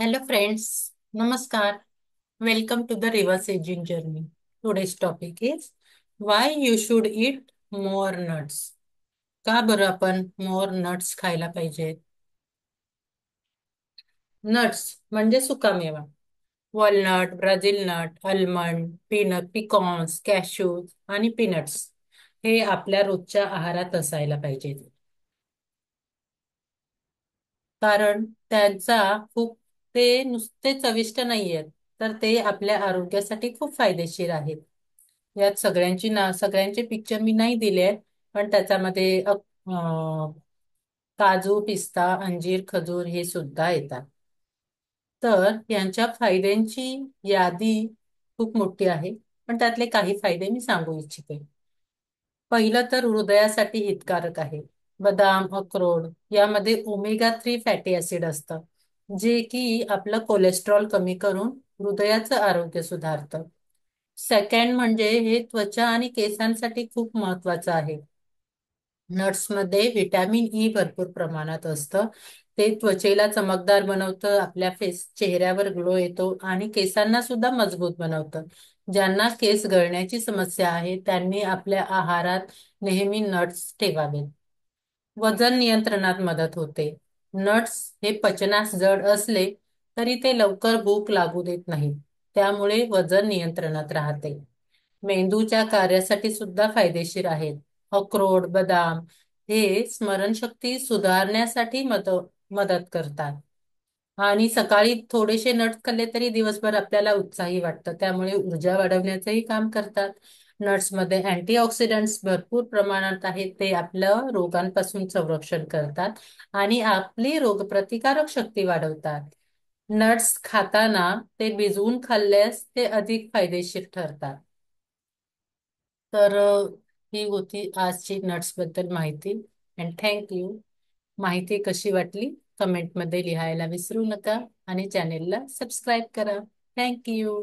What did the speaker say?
Hello, friends. Namaskar. Welcome to the reverse aging journey. Today's topic is why you should eat more nuts. का बरं आपण मोर nuts खायला पाहिजे? Nuts म्हणजे सुकामेवा. Walnut, Brazil nut, almond, peanut, pecans, cashews आणि peanuts हे आपल्या रोजच्या आहारात असायला पाहिजे. कारण त्यांचा खूप ते नुसते चविष्ट नाहीयेत, तर ते आपल्या आरोग्यासाठी खूप फायदेशीर आहेत. यात सगळ्यांचे पिक्चर मी नाही दिले आहेत, पण त्याच्यामध्ये काजू, पिस्ता, अंजीर, खजूर हे सुद्धा येतात. तर यांच्या फायद्यांची यादी खूप मोठी आहे, पण त्यातले काही फायदे मी सांगू इच्छिते. पहिलं तर हृदयासाठी हितकारक आहे. बदाम, अक्रोड यामध्ये ओमेगा 3 फॅटी ऍसिड असतं, जे की आपलं कोलेस्ट्रॉल कमी करून हृदयाचं आरोग्य सुधारतं. सेकंड म्हणजे हे त्वचा आणि केसांसाठी खूप महत्वाचं आहे. नट्समध्ये व्हिटॅमिन ई भरपूर प्रमाणात असतं. ते त्वचेला चमकदार बनवतं, आपल्या चेहऱ्यावर ग्लो येतो आणि केसांना सुद्धा मजबूत बनवतं. ज्यांना केस गळण्याची समस्या आहे त्यांनी आपल्या आहारात नेहमी नट्स ठेवावेत. वजन नियंत्रणात मदत होते. नट्स हे पचनास जड असले तरी ते लवकर भूक लागू देत नाहीत. त्यामुळे वजन नियंत्रणात राहते. मेंदूच्या कार्यासाठी सुद्धा फायदेशीर आहेत. अक्रोड, बदाम हे स्मरणशक्ती सुधारण्यासाठी मदत करतात. आणि सकाळी थोडेसे नट्स खाल्ले तरी दिवसभर आपल्याला उत्साही वाटतं. त्यामुळे ऊर्जा वाढवण्याचंही काम करतात. नट्समध्ये अँटीऑक्सिडंट्स भरपूर प्रमाणात आहेत. ते आपलं रोगांपासून संरक्षण करतात आणि आपली रोगप्रतिकारक शक्ती वाढवतात. नट्स खाताना ते भिजवून खाल्ल्यास ते अधिक फायदेशीर ठरतात. तर ही होती आजची नट्स बद्दल माहिती. And thank you. माहिती कशी वाटली कमेंटमध्ये लिहायला विसरू नका आणि चॅनेलला सबस्क्राईब करा. Thank you.